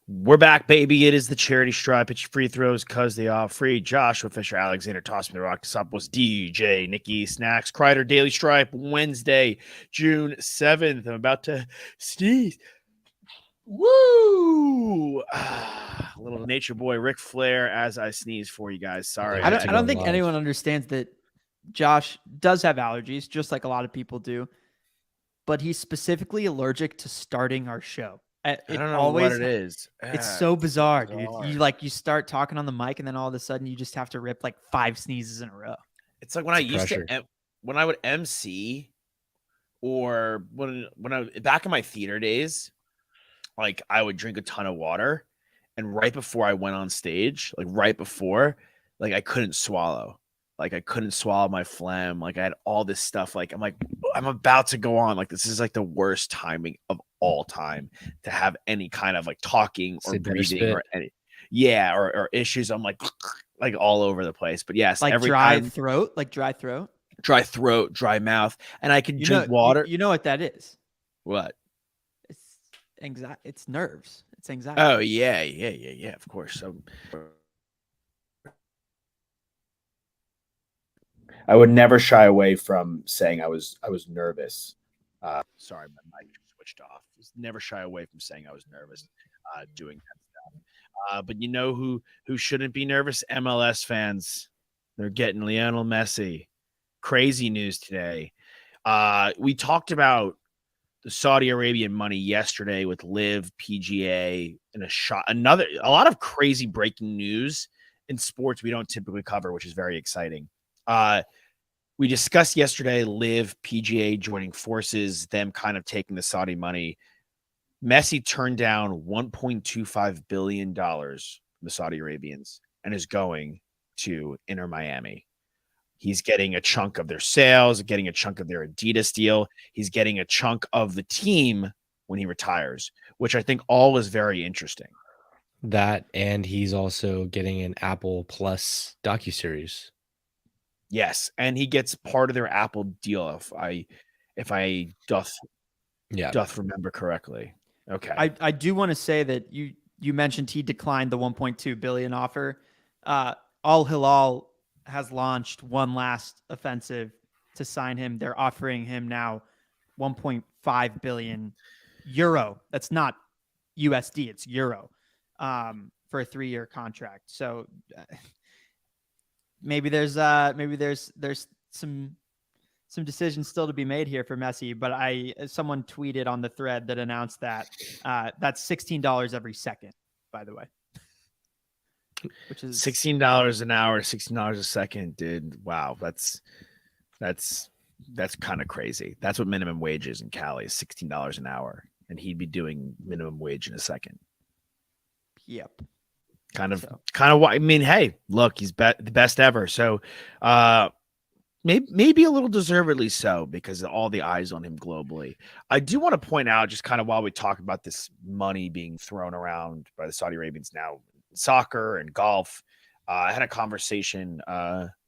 We're back, baby. It is the charity stripe. It's your free throws because they are free. Joshua Fisher, Alexander, Toss Me the Rock, Sopos, DJ, Nikki, Snacks, Kreider, Daily Stripe, Wednesday, June 7th. I'm about to sneeze. Woo! Little nature boy Ric Flair as I sneeze for you guys. Sorry. I don't think anyone understands that Josh does have allergies, just like a lot of people do, but he's specifically allergic to starting our show. I don't know what it is. It's so bizarre, dude. You start talking on the mic, and then all of a sudden, you just have to rip like 5 sneezes in a row. It's like when when I would MC, or when I back in my theater days, like I would drink a ton of water, and right before I went on stage, like I couldn't swallow. Like I couldn't swallow my phlegm. Like I had all this stuff. Like I'm about to go on. Like this is like the worst timing of all time to have any kind of like talking or breathing or any, or issues. I'm like all over the place. But yes, like every dry time, throat, dry throat, dry mouth, and I can drink water. You know what that is? What? It's anxiety. It's nerves. It's anxiety. Oh yeah. Of course. So I would never shy away from saying I was nervous. Sorry, my mic switched off. Never shy away from saying I was nervous doing that stuff. But you know who shouldn't be nervous? MLS fans. They're getting Lionel Messi. Crazy news today. We talked about the Saudi Arabian money yesterday with Live, PGA, and a lot of crazy breaking news in sports we don't typically cover, which is very exciting. We discussed yesterday Live, PGA joining forces, them kind of taking the Saudi money. Messi turned down $1.25 billion from the Saudi Arabians and is going to Inter Miami. He's getting a chunk of their sales, getting a chunk of their Adidas deal. He's getting a chunk of the team when he retires, which I think all is very interesting. That, and he's also getting an Apple Plus docuseries. Yes, and he gets part of their Apple deal if I doth remember correctly. Okay. I do want to say that you mentioned he declined the 1.2 billion offer. Al Hilal has launched one last offensive to sign him. They're offering him now 1.5 billion euro. That's not USD, it's euro, for a 3-year contract. So maybe there's some decisions still to be made here for Messi, but someone tweeted on the thread that announced that that's $16 every second, by the way. Which is $16 an hour, $16 a second, dude. Wow, that's kind of crazy. That's what minimum wage is in Cali, is $16 an hour, and he'd be doing minimum wage in a second. Yep. Kind of why. I mean, hey, look, he's the best ever. So, maybe a little deservedly so, because of all the eyes on him globally. I do want to point out, just kind of while we talk about this money being thrown around by the Saudi Arabians now, soccer and golf. I had a conversation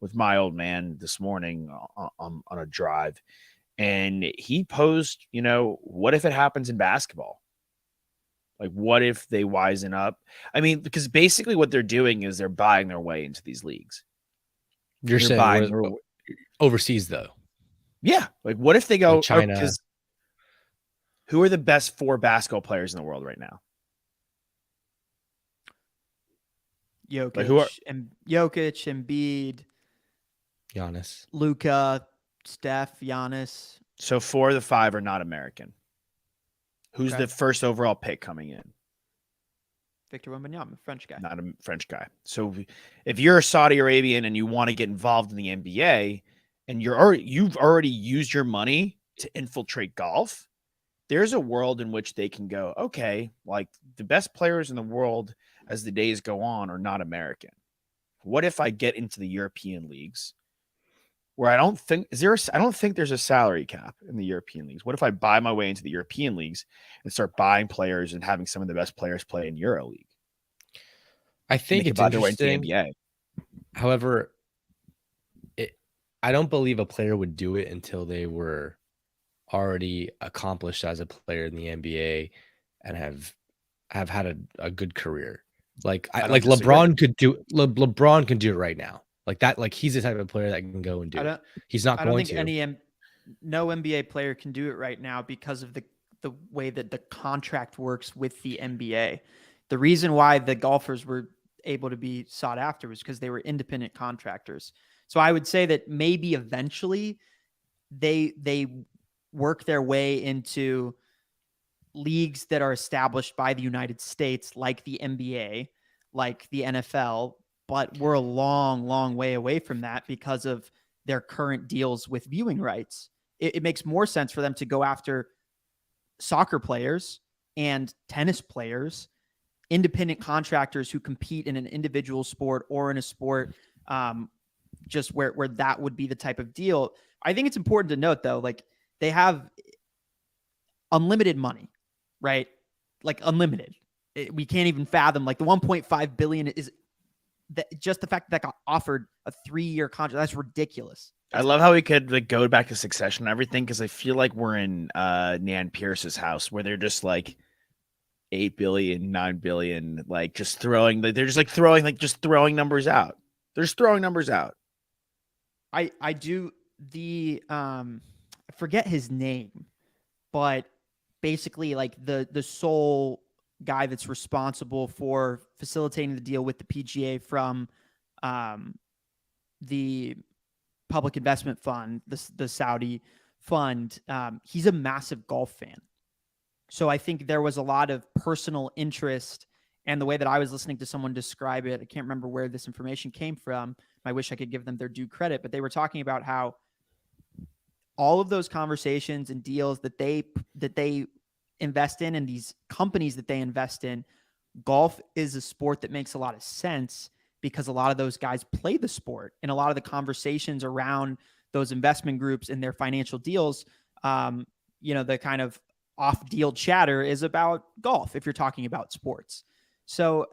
with my old man this morning on a drive, and he posed, what if it happens in basketball? Like, what if they wisen up? I mean, because basically what they're doing is they're buying their way into these leagues. You're saying overseas, though? Yeah. Like, what if they go like China? Who are the best 4 basketball players in the world right now? Jokic, Embiid, Giannis, Luka, Steph, Giannis. So 4 of the 5 are not American. Who's the first overall pick coming in? Victor Wembanyama, French guy. Not a French guy. So if you're a Saudi Arabian and you want to get involved in the NBA, and you've already used your money to infiltrate golf, there's a world in which they can go, okay, like the best players in the world as the days go on are not American. What if I get into the European leagues, where I don't think there's a salary cap in the European leagues? What if I buy my way into the European leagues and start buying players and having some of the best players play in EuroLeague? I think it's interesting. NBA. However, I don't believe a player would do it until they were already accomplished as a player in the NBA and have have had a good career. Like I don't like disagree. LeBron can do it right now. Like that, like he's the type of player that can go and do it. He's not I don't going think to. no NBA player can do it right now because of the way that the contract works with the NBA. The reason why the golfers were able to be sought after was because they were independent contractors. So I would say that maybe eventually they work their way into leagues that are established by the United States, like the NBA, like the NFL, but we're a long, long way away from that because of their current deals with viewing rights. It makes more sense for them to go after soccer players and tennis players, independent contractors who compete in an individual sport or in a sport just where that would be the type of deal. I think it's important to note, though, like they have unlimited money, right? Like unlimited. We can't even fathom. Like the 1.5 billion is just the fact that got offered a 3-year contract. That's ridiculous. I love how we could like go back to Succession and everything because I feel like we're in Nan Pierce's house where they're just like 8 billion, 9 billion, like just throwing. They're just like throwing numbers out. They're just throwing numbers out. I do the I forget his name, but basically like the sole guy that's responsible for facilitating the deal with the PGA from the public investment fund, the Saudi fund. He's a massive golf fan. So I think there was a lot of personal interest, and the way that I was listening to someone describe it, I can't remember where this information came from. I wish I could give them their due credit, but they were talking about how all of those conversations and deals that they invest in and these companies that they invest in, golf is a sport that makes a lot of sense because a lot of those guys play the sport, and a lot of the conversations around those investment groups and their financial deals, the kind of off-deal chatter is about golf if you're talking about sports. So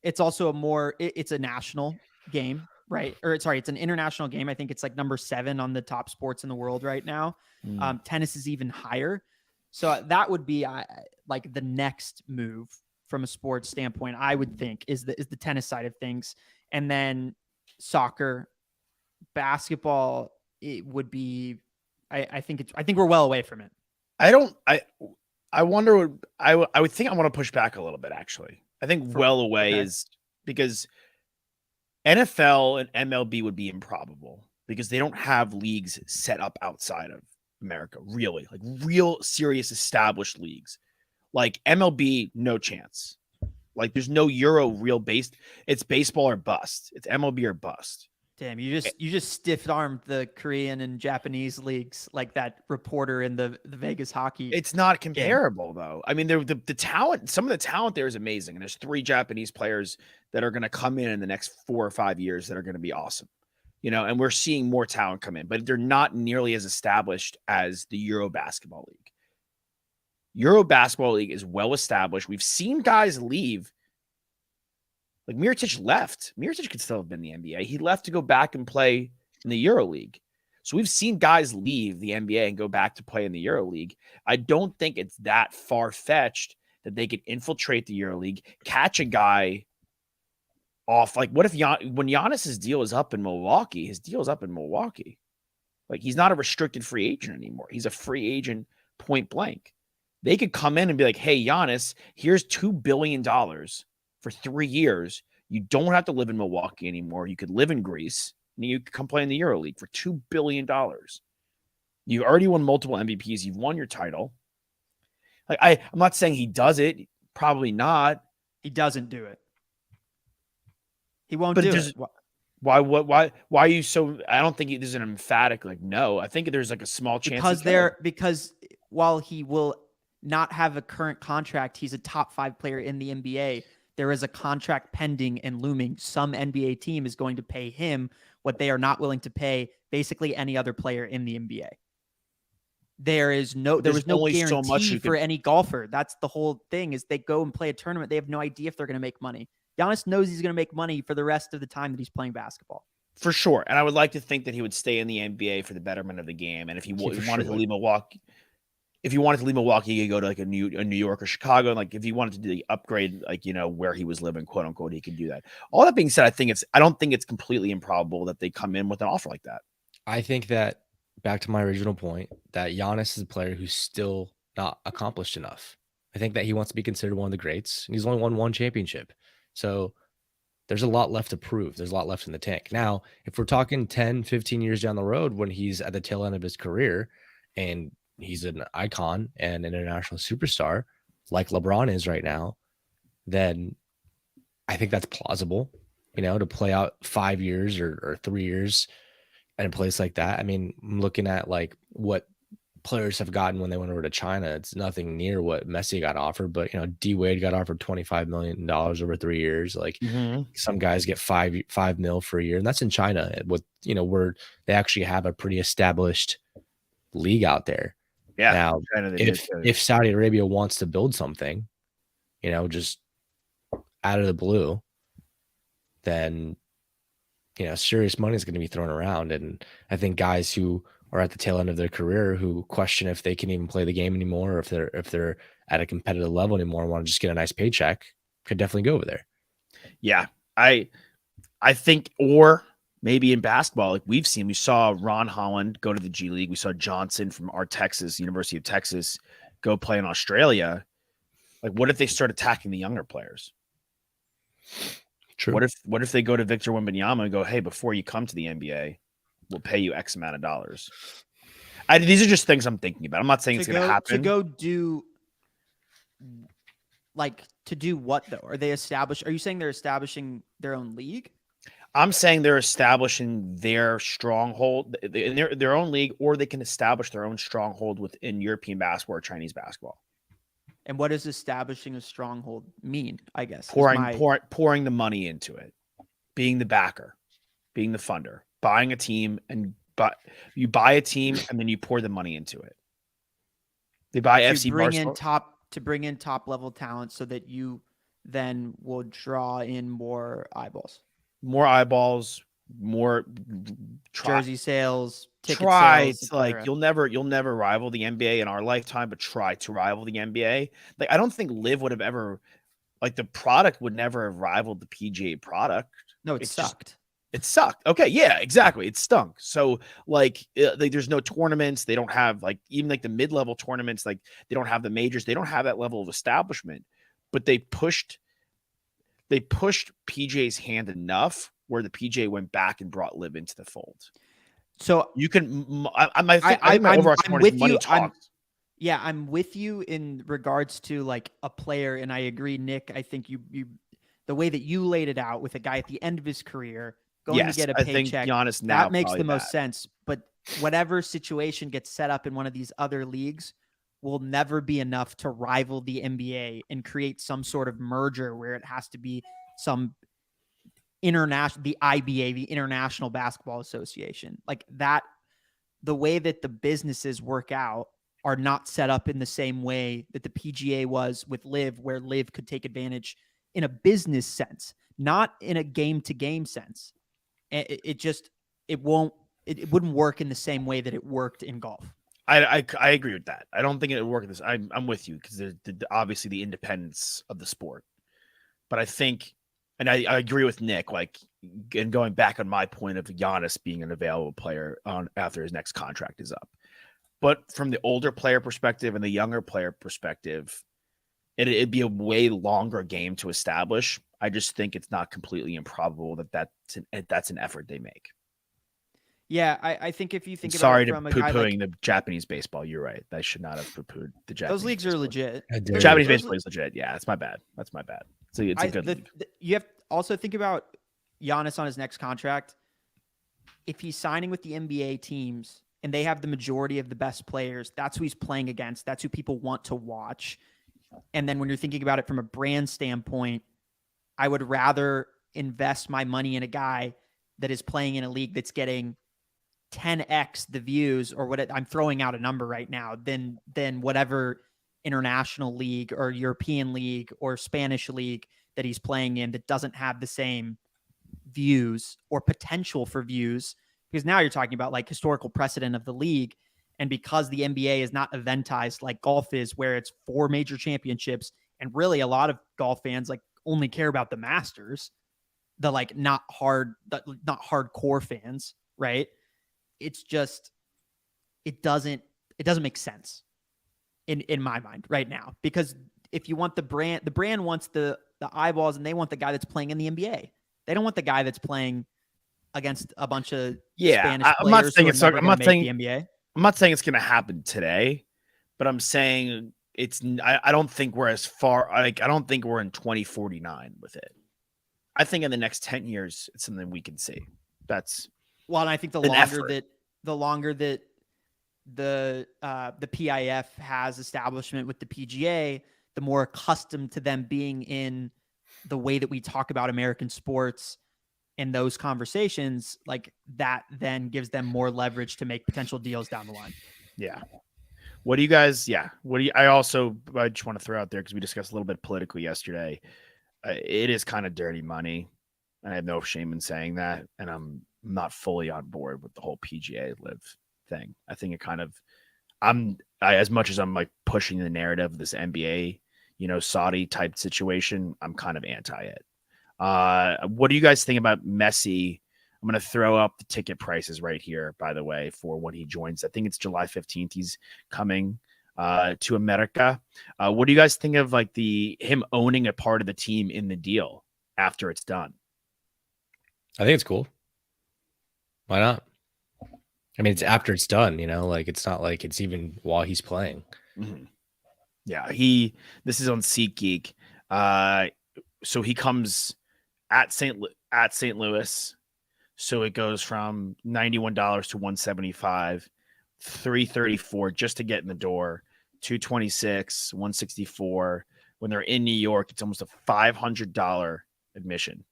it's also it's a national game, right? Or sorry, it's an international game. I think it's like number 7 on the top sports in the world right now. Tennis is even higher. So that would be like the next move from a sports standpoint, I would think, is the tennis side of things. And then soccer, basketball, it would be, I think we're well away from it. I wonder what I would think I want to push back a little bit, actually. I think well away is because NFL and MLB would be improbable because they don't have leagues set up outside of America, really, like real serious established leagues. Like MLB, no chance. Like there's no Euro real based. It's baseball or bust. It's MLB or bust. Damn, you just stiff-armed the Korean and Japanese leagues like that reporter in the Vegas hockey. It's not comparable though. I mean, the talent, some of the talent there is amazing. And there's 3 Japanese players that are going to come in the next 4 or 5 years that are going to be awesome. And we're seeing more talent come in, but they're not nearly as established as the Euro Basketball League. Euro Basketball League is well established. We've seen guys leave. Like Mirotic left. Mirotic could still have been in the NBA. He left to go back and play in the Euro League. So we've seen guys leave the NBA and go back to play in the Euro League. I don't think it's that far-fetched that they could infiltrate the Euro League, catch a guy off. Like, what if when Giannis's deal is up in Milwaukee, his deal is up in Milwaukee. Like, he's not a restricted free agent anymore. He's a free agent point blank. They could come in and be like, hey, Giannis, here's $2 billion for 3 years. You don't have to live in Milwaukee anymore. You could live in Greece, and you could come play in the Euro League for $2 billion. You already won multiple MVPs. You've won your title. Like, I'm not saying he does it. Probably not. He doesn't do it. He won't do it. Why are you so? I don't think there's an emphatic like no. I think there's like a small chance because while he will not have a current contract, he's a top 5 player in the NBA. There is a contract pending and looming. Some NBA team is going to pay him what they are not willing to pay basically any other player in the NBA. There was no guarantee for any golfer. That's the whole thing, is they go and play a tournament. They have no idea if they're going to make money. Giannis knows he's going to make money for the rest of the time that he's playing basketball. For sure. And I would like to think that he would stay in the NBA for the betterment of the game. And if he wanted to leave Milwaukee, if you wanted to leave Milwaukee, you could go to like a New York or Chicago. And like if you wanted to do the upgrade, like, you know, where he was living, quote unquote, he could do that. All that being said, I don't think it's completely improbable that they come in with an offer like that. I think that, back to my original point, that Giannis is a player who's still not accomplished enough. I think that he wants to be considered one of the greats, and he's only won one championship. So there's a lot left to prove. There's a lot left in the tank. Now, if we're talking 10, 15 years down the road when he's at the tail end of his career and he's an icon and an international superstar like LeBron is right now, then I think that's plausible, you know, to play out 5 years or 3 years in a place like that. I mean, I'm looking at like what players have gotten when they went over to China. It's nothing near what Messi got offered, but you know, D Wade got offered $25 million over 3 years. Like some guys get five mil for a year, and that's in China with, you know, where they actually have a pretty established league out there. Yeah. Now, if Saudi Arabia wants to build something, you know, just out of the blue, then, you know, serious money is going to be thrown around. And I think guys who are at the tail end of their career who question if they can even play the game anymore, or if they're at a competitive level anymore and want to just get a nice paycheck, could definitely go over there. Yeah. I think, or maybe in basketball, like we saw Ron Holland go to the G League. We saw Johnson from University of Texas, go play in Australia. Like, what if they start attacking the younger players? True. What if they go to Victor Wembanyama and go, hey, before you come to the NBA, we'll pay you X amount of dollars. These are just things I'm thinking about. I'm not saying it's going to happen. To go do, like, to do what though? Are you saying they're establishing their own league? I'm saying they're establishing their stronghold in their own league, or they can establish their own stronghold within European basketball or Chinese basketball. And what does establishing a stronghold mean, I guess? Pouring the money into it, being the backer, being the funder, buying a team, you buy a team and then you pour the money into it. They buy FC Barcelona to bring in top level talent so that you then will draw in more eyeballs. More jersey sales, ticket sales. Like you'll never rival the NBA in our lifetime, but try to rival the NBA. Like I don't think Liv would have ever, like the product would never have rivaled the PGA product. No, it sucked. It sucked. Okay, yeah, exactly. It stunk. So like there's no tournaments. They don't have like even like the mid-level tournaments. Like they don't have the majors. They don't have that level of establishment. But they pushed PJ's hand enough where the PJ went back and brought Liv into the fold. So you can. I'm with you. I'm with you in regards to like a player, and I agree, Nick. I think you the way that you laid it out with a guy at the end of his career going to get a paycheck. Giannis now that makes the most sense. But whatever situation gets set up in one of these other leagues will never be enough to rival the NBA and create some sort of merger where it has to be some international, the IBA, the International Basketball Association, like that. The way that the businesses work out are not set up in the same way that the PGA was with Liv, where Liv could take advantage in a business sense, not in a game-to-game sense. It wouldn't work in the same way that it worked in golf. I agree with that. I don't think it would work in this. I'm with you because there's obviously the independence of the sport, but I think, and I agree with Nick, like, and going back on my point of Giannis being an available player after his next contract is up. But from the older player perspective and the younger player perspective, it'd be a way longer game to establish. I just think it's not completely improbable that's an effort they make. Yeah, I think if you think about it from a guy like the Japanese baseball, you're right. I should not have poo-pooed the Japanese. Those leagues are legit. The Japanese baseball is legit. Yeah, that's my bad. So it's a good league. You have to also think about Giannis on his next contract. If he's signing with the NBA teams and they have the majority of the best players, that's who he's playing against. That's who people want to watch. And then when you're thinking about it from a brand standpoint, I would rather invest my money in a guy that is playing in a league that's getting 10x the views, or I'm throwing out a number right now, than whatever international league or European league or Spanish league that he's playing in that doesn't have the same views or potential for views. Because now you're talking about like historical precedent of the league. And because the NBA is not eventized like golf is, where it's 4 major championships, and really a lot of golf fans like only care about the Masters, the like not hardcore fans, right? It's just it doesn't make sense in my mind right now, because if you want the brand wants the eyeballs, and they want the guy that's playing in the NBA. They don't want the guy that's playing against a bunch of Spanish I'm not players saying who are it's never I'm going not to saying make the NBA. I'm not saying it's going to happen today, but I'm saying I don't think we're as far, like I don't think we're in 2049 with it. I think in the next 10 years it's something we can see. That's well, and I think the longer that the PIF has establishment with the PGA, the more accustomed to them being in the way that we talk about American sports and those conversations, like that then gives them more leverage to make potential deals down the line. Yeah. What do you guys, I just want to throw out there, because we discussed a little bit politically yesterday. It is kind of dirty money. And I have no shame in saying that. And I'm not fully on board with the whole PGA live thing. I think it kind of, as much as I'm like pushing the narrative of this NBA, Saudi type situation, I'm kind of anti it. What do you guys think about Messi? I'm going to throw up the ticket prices right here, by the way, for when he joins. I think it's July 15th. He's coming to America. What do you guys think of like him owning a part of the team in the deal after it's done? I think it's cool. Why not? I mean, it's after it's done, like it's not like it's even while he's playing. Mm-hmm. Yeah, this is on SeatGeek. So he comes at St. Louis. So it goes from $91 to $175, $334 just to get in the door, $226, $164. When they're in New York, it's almost a $500 admission.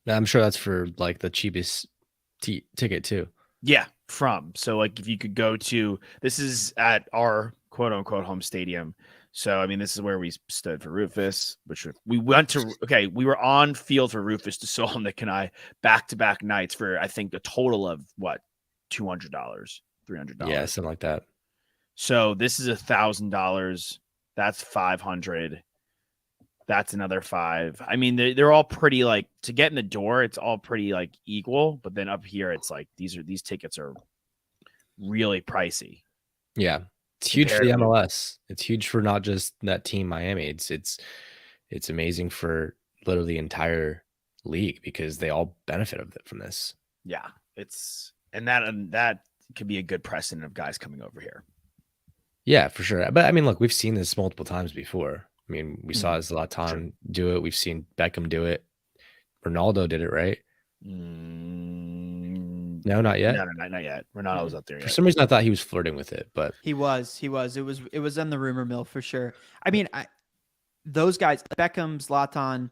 I'm sure that's for like the cheapest ticket too. Yeah, so like if you could go to, this is at our quote unquote home stadium. So, I mean, this is where we stood for Rufus, which we went to. Okay, we were on field for Rufus, Nick and I, back-to-back nights for, I think, a total of, what, $200, $300? Yeah, something like that. So, this is $1,000. That's $500. That's another $500. I mean, they're all pretty, like, to get in the door, it's all pretty, like, equal. But then up here, it's like, these tickets are really pricey. Yeah. It's huge for the MLS. It's huge for not just that team, Miami. It's amazing for literally the entire league, because they all benefit from this. Yeah, that could be a good precedent of guys coming over here. Yeah, for sure. But I mean, look, we've seen this multiple times before. I mean, we saw Zlatan do it. We've seen Beckham do it. Ronaldo did it, right? No, not yet. No, not yet. Ronaldo was up there yet. For some reason, I thought he was flirting with it, but he was. It was in the rumor mill for sure. I mean, those guys, Beckham, Zlatan,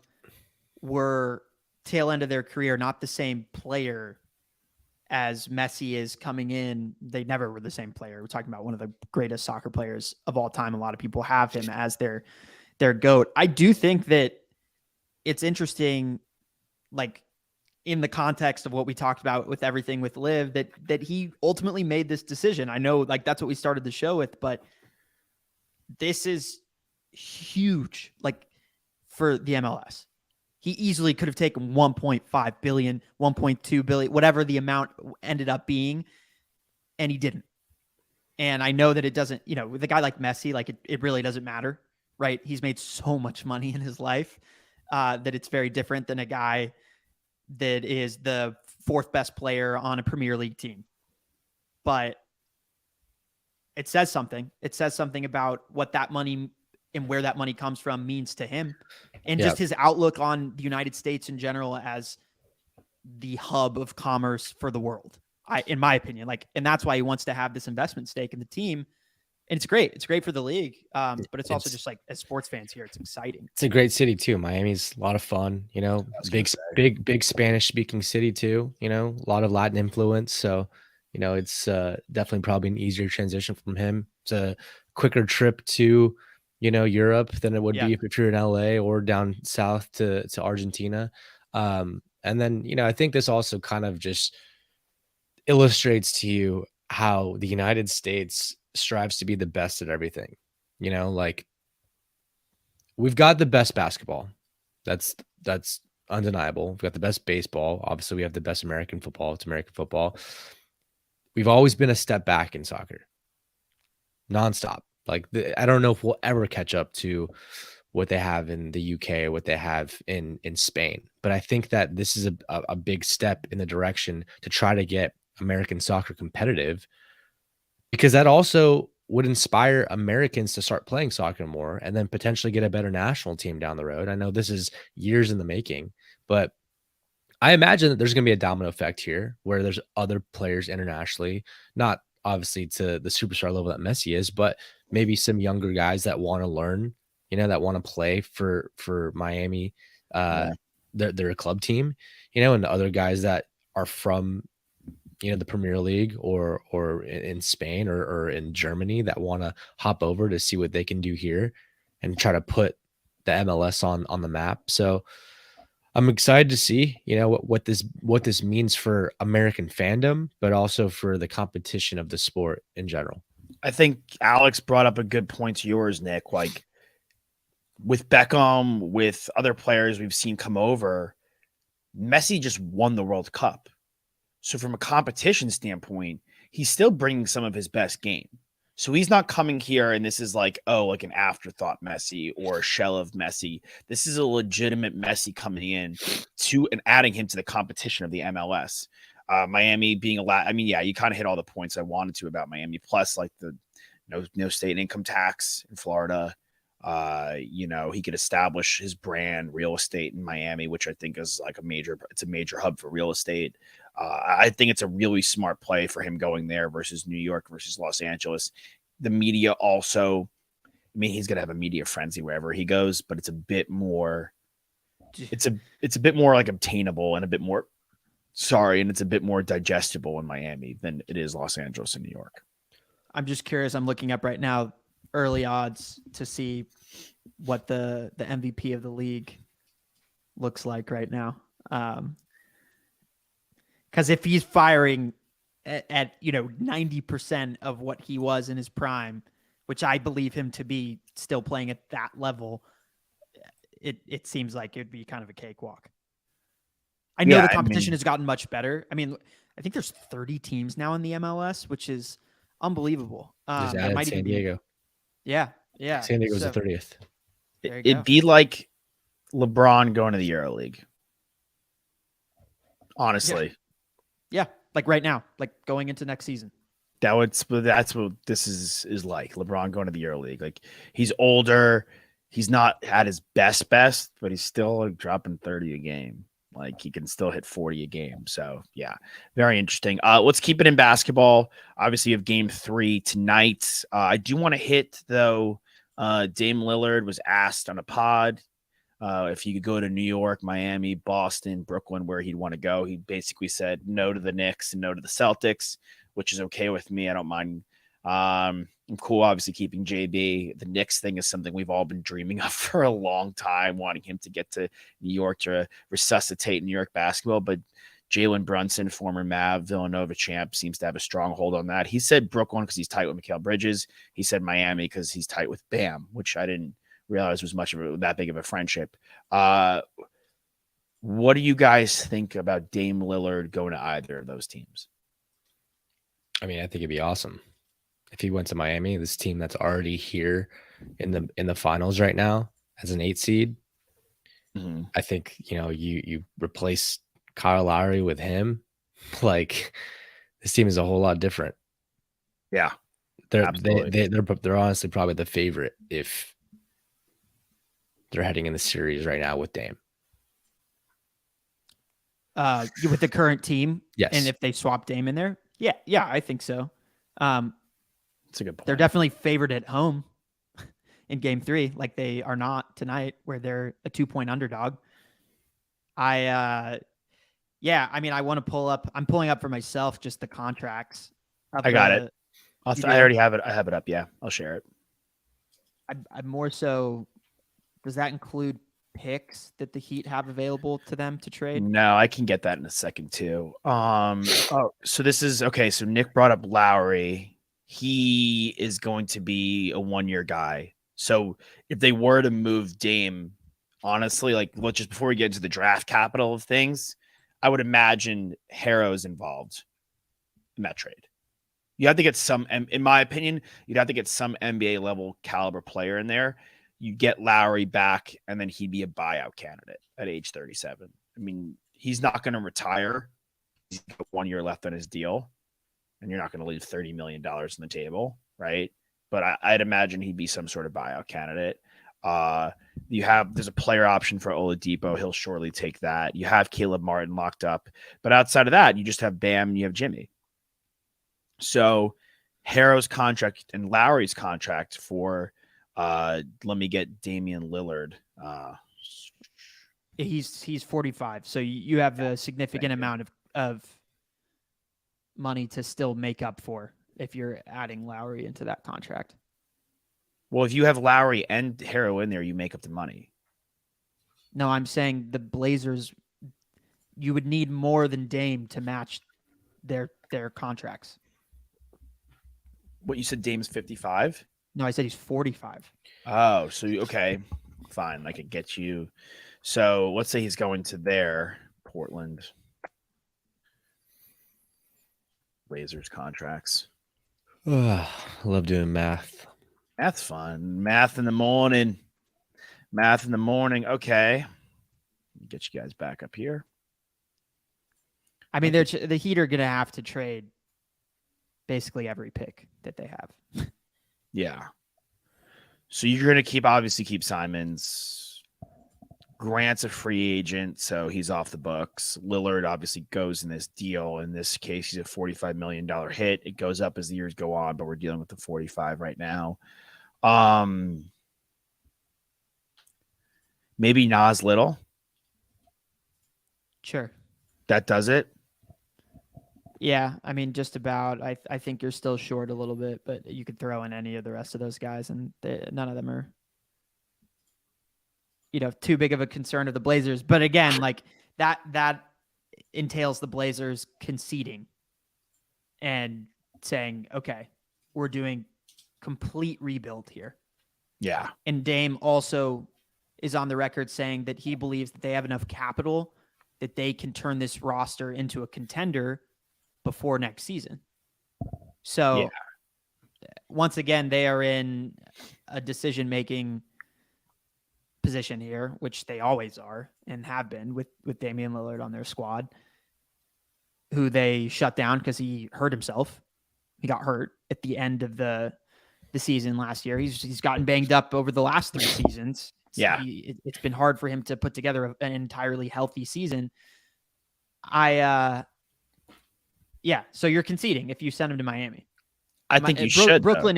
were tail end of their career, not the same player as Messi is coming in. They never were the same player. We're talking about one of the greatest soccer players of all time. A lot of people have him as their GOAT. I do think that it's interesting, like, in the context of what we talked about with everything with Liv, that he ultimately made this decision. I know, like, that's what we started the show with, but this is huge, like, for the MLS. He easily could have taken 1.5 billion, 1.2 billion, whatever the amount ended up being, and he didn't. And I know that it doesn't, with a guy like Messi, like it really doesn't matter, right? He's made so much money in his life that it's very different than a guy that is the fourth best player on a Premier League team. But it says something. It says something about what that money and where that money comes from means to him, and just his outlook on the United States in general as the hub of commerce for the world. In my opinion, and that's why he wants to have this investment stake in the team. And it's great. It's great for the league. But it's also just, like, as sports fans here, it's exciting. It's a great city too. Miami's a lot of fun, big Spanish speaking city too, a lot of Latin influence. So, it's definitely probably an easier transition from him. It's a quicker trip to, Europe than it would be if you're in LA or down south to Argentina. And then, I think this also kind of just illustrates to you how the United States strives to be the best at everything. Like we've got the best basketball. That's undeniable. We've got the best baseball. Obviously, we have the best American football. It's American football. We've always been a step back in soccer, nonstop. Like I don't know if we'll ever catch up to what they have in the UK or what they have in Spain. But I think that this is a big step in the direction to try to get American soccer competitive, because that also would inspire Americans to start playing soccer more and then potentially get a better national team down the road. I know this is years in the making, but I imagine that there's going to be a domino effect here where there's other players internationally, not obviously to the superstar level that Messi is, but maybe some younger guys that want to learn, that want to play for Miami, their club team, and the other guys that are from, the Premier League or in Spain or in Germany that want to hop over to see what they can do here and try to put the MLS on the map. So I'm excited to see, what this means for American fandom, but also for the competition of the sport in general. I think Alex brought up a good point to yours, Nick. Like with Beckham, with other players we've seen come over, Messi just won the World Cup. So from a competition standpoint, he's still bringing some of his best game. So he's not coming here and this is like an afterthought Messi or a shell of Messi. This is a legitimate Messi coming in to and adding him to the competition of the MLS. Miami being allowed. I mean, yeah, you kind of hit all the points I wanted to about Miami. Plus, like the no state income tax in Florida. He could establish his brand real estate in Miami, which I think is like it's a major hub for real estate. I think it's a really smart play for him going there versus New York versus Los Angeles. The media also, I mean, he's going to have a media frenzy wherever he goes, but it's a bit more, it's a bit more like obtainable and it's a bit more digestible in Miami than it is Los Angeles and New York. I'm just curious. I'm looking up right now early odds to see what the MVP of the league looks like right now. Because if he's firing at 90% of what he was in his prime, which I believe him to be still playing at that level, it seems like it'd be kind of a cakewalk. I know the competition has gotten much better. I mean, I think there's 30 teams now in the MLS, which is unbelievable. Just added San Diego. Yeah. San Diego was the 30th. It'd be like LeBron going to the EuroLeague. Honestly. Yeah, like right now, like going into next season. That's what this is like. LeBron going to the EuroLeague. Like he's older. He's not at his best, but he's still like dropping 30 a game. Like he can still hit 40 a game. So yeah, very interesting. Let's keep it in basketball. Obviously, you have game 3 tonight. I do want to hit though. Dame Lillard was asked on a pod if he could go to New York, Miami, Boston, Brooklyn, where he'd want to go. He basically said no to the Knicks and no to the Celtics, which is okay with me. I don't mind. I'm cool, obviously, keeping JB. The Knicks thing is something we've all been dreaming of for a long time, wanting him to get to New York to resuscitate New York basketball. But Jalen Brunson, former Mav, Villanova champ, seems to have a strong hold on that. He said Brooklyn because he's tight with Mikal Bridges. He said Miami because he's tight with Bam, which I didn't realize was that big of a friendship. What do you guys think about Dame Lillard going to either of those teams? I mean, I think it'd be awesome if he went to Miami, this team that's already here in the finals right now as an 8 seed. Mm-hmm. I think you replace Kyle Lowry with him, like this team is a whole lot different. Yeah, they're honestly probably the favorite if they're heading in the series right now with Dame. With the current team, yes, and if they swap Dame in there, yeah, I think so. It's a good point. They're definitely favored at home in game 3, like they are not tonight, where they're a 2-point underdog. I mean, I want to pull up. I'm pulling up for myself just the contracts. I got it. I already have it. I have it up. Yeah, I'll share it. I'm more so. Does that include picks that the Heat have available to them to trade? No, I can get that in a second too. So this is okay. So Nick brought up Lowry. He is going to be a 1-year guy. So if they were to move Dame, honestly, like let's just before we get into the draft capital of things, I would imagine Harrow's involved in that trade. You have to get some, in my opinion, you'd have to get some NBA level caliber player in there. You get Lowry back, and then he'd be a buyout candidate at age 37. I mean, he's not going to retire. He's got 1 year left on his deal, and you're not going to leave $30 million on the table, right? But I'd imagine he'd be some sort of buyout candidate. There's a player option for Oladipo. He'll surely take that. You have Caleb Martin locked up. But outside of that, you just have Bam and you have Jimmy. So Harrow's contract and Lowry's contract for let me get Damian Lillard. He's 45, so you have a significant amount of money to still make up for if you're adding Lowry into that contract. Well, if you have Lowry and Harrow in there, you make up the money. No, I'm saying the Blazers, you would need more than Dame to match their contracts. What you said, Dame's 55? No, I said he's 45. Oh, so okay, fine. I could get you. So let's say he's going to their Portland Blazers contracts. I love doing math. Math's fun. Math in the morning. Okay. Get you guys back up here. I mean, the Heat are going to have to trade basically every pick that they have. Yeah. So you're going to obviously keep Simons. Grant's a free agent, so he's off the books. Lillard obviously goes in this deal. In this case, he's a $45 million hit. It goes up as the years go on, but we're dealing with the 45 right now. Maybe Nas Little. Sure. That does it. Yeah, I mean, just about. I think you're still short a little bit, but you could throw in any of the rest of those guys, and none of them are, too big of a concern of the Blazers. But again, like that entails the Blazers conceding and saying, okay, we're doing complete rebuild here. Yeah. And Dame also is on the record saying that he believes that they have enough capital that they can turn this roster into a contender before next season. So once again, they are in a decision-making position here, which they always are and have been with Damian Lillard on their squad, who they shut down because he hurt himself. He got hurt at the end of the season last year. He's gotten banged up over the last 3 seasons. So yeah. It's been hard for him to put together an entirely healthy season. So you're conceding if you send him to Miami. I think you should. Brooklyn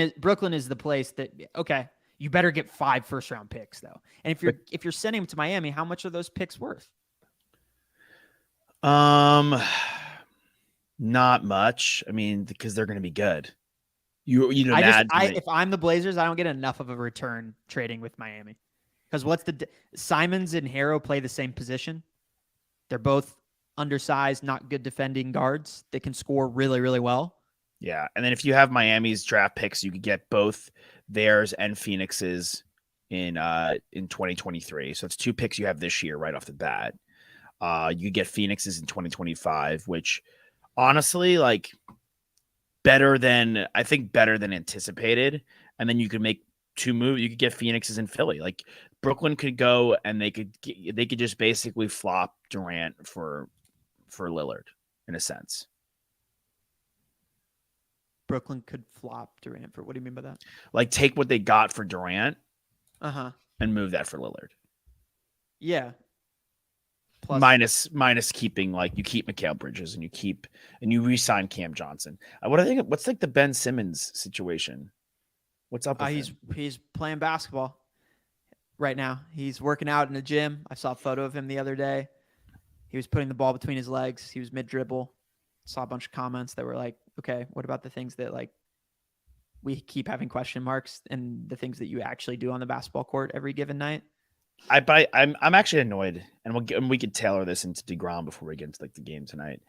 is the place that, okay, you better get 5 first-round picks though. And if you're sending him to Miami, how much are those picks worth? Not much. I mean, because they're going to be good. If I'm the Blazers, I don't get enough of a return trading with Miami. Because Simons and Harrow play the same position. They're both undersized, not good defending guards. They can score really, really well. Yeah. And then if you have Miami's draft picks, you could get both theirs and Phoenix's in 2023. So it's 2 picks you have this year right off the bat. You get Phoenix's in 2025, which honestly, like better than anticipated. And then you could make 2 moves. You could get Phoenix's in Philly. Like Brooklyn could go and they could just basically flop Durant for Lillard in a sense. Brooklyn could flop Durant for, what do you mean by that? Like take what they got for Durant and move that for Lillard. Yeah. Plus, minus keeping, like you keep Mikal Bridges and you re-sign Cam Johnson. What's like the Ben Simmons situation? What's up with him? He's playing basketball right now. He's working out in the gym. I saw a photo of him the other day. He was putting the ball between his legs. He was mid-dribble. Saw a bunch of comments that were like, okay, what about the things that like we keep having question marks and the things that you actually do on the basketball court every given night? I'm actually annoyed, and we could tailor this into DeGrom before we get into like the game tonight.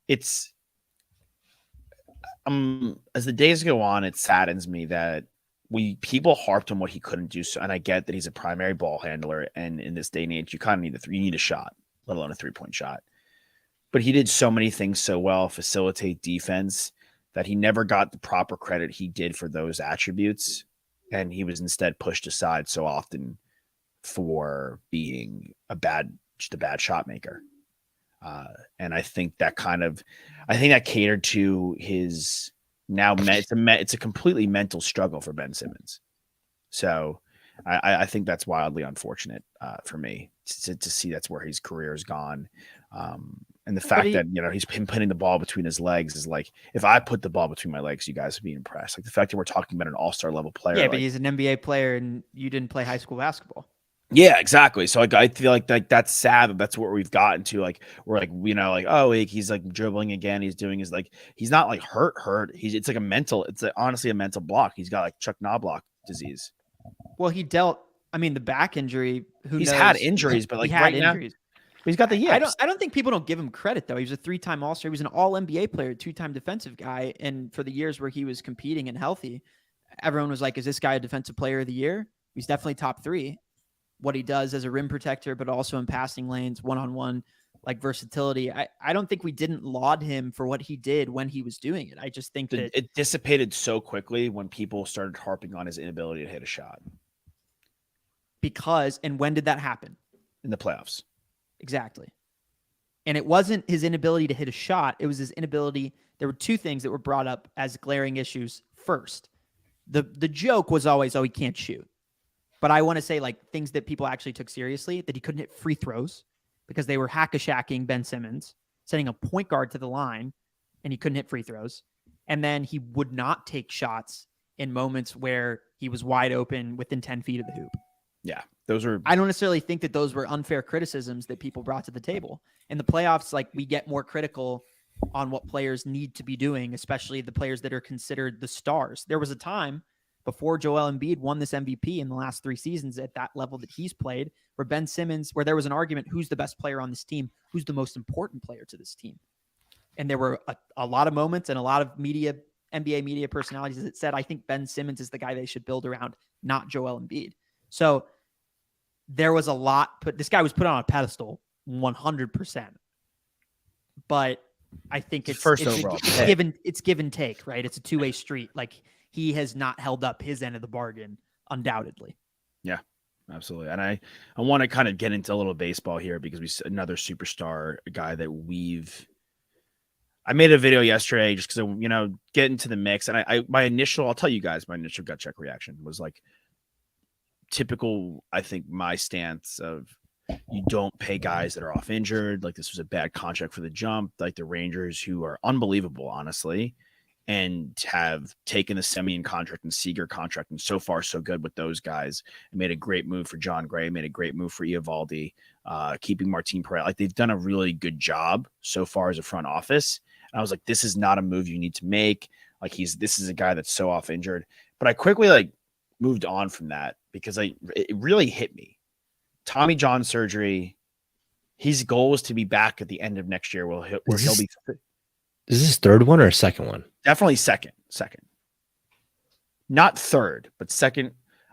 It's as the days go on, it saddens me that people harped on what he couldn't do. So, and I get that he's a primary ball handler, and in this day and age, you kind of need you need a shot, let alone a 3-point shot. But he did so many things so well, facilitate defense, that he never got the proper credit he did for those attributes, and he was instead pushed aside so often for being just a bad shot maker. And I think that catered to his it's a completely mental struggle for Ben Simmons. So I think that's wildly unfortunate for me to see that's where his career has gone. And the fact that, he's him putting the ball between his legs is like, if I put the ball between my legs, you guys would be impressed. Like the fact that we're talking about an all-star level player. Yeah, but he's an NBA player and you didn't play high school basketball. Yeah, exactly. So I feel like that's sad. That's what we've gotten to. Like we're like, oh, he's like dribbling again. He's doing his he's not like hurt. It's like honestly a mental block. He's got like Chuck Knobloch disease. Well, the back injury. He's had injuries, but like right now, he's got the yips. I don't think people don't give him credit though. He was a 3-time All-Star. He was an All NBA player, 2-time defensive guy, and for the years where he was competing and healthy, everyone was like, "Is this guy a defensive player of the year?" He's definitely top 3. What he does as a rim protector, but also in passing lanes, one-on-one, like versatility. I don't think we didn't laud him for what he did when he was doing it. I just think that it dissipated so quickly when people started harping on his inability to hit a shot. And when did that happen? In the playoffs. Exactly. And it wasn't his inability to hit a shot. It was his inability. There were 2 things that were brought up as glaring issues. First, the joke was always, he can't shoot. But I want to say like things that people actually took seriously, that he couldn't hit free throws because they were hack-a-shacking Ben Simmons, sending a point guard to the line, and he couldn't hit free throws. And then he would not take shots in moments where he was wide open within 10 feet of the hoop. Yeah, I don't necessarily think that those were unfair criticisms that people brought to the table. In the playoffs, like we get more critical on what players need to be doing, especially the players that are considered the stars. There was a time before Joel Embiid won this MVP in the last 3 seasons at that level that he's played, where Ben Simmons, where there was an argument, who's the best player on this team? Who's the most important player to this team? And there were a lot of moments and a lot of NBA media personalities that said, I think Ben Simmons is the guy they should build around, not Joel Embiid. So there was a lot, this guy was put on a pedestal 100%. But I think it's give and take, right? It's a 2-way street. Like he has not held up his end of the bargain, undoubtedly. Yeah, absolutely. And I want to kind of get into a little baseball here because another superstar guy that I made a video yesterday just because get into the mix. And I'll tell you guys, my initial gut check reaction was like typical, I think, my stance of you don't pay guys that are off injured. Like this was a bad contract for the jump. Like the Rangers, who are unbelievable, honestly, and have taken the Semien contract and Seager contract, and so far so good with those guys. And made a great move for John Gray, made a great move for Eovaldi, keeping Martin Perez. Like they've done a really good job so far as a front office. And I was like, this is not a move you need to make. Like this is a guy that's so off injured. But I quickly moved on from that because it really hit me. Tommy John surgery. His goal is to be back at the end of next year where he'll be. Is this 3rd one or 2nd one? Definitely second. Not 3rd, but 2nd.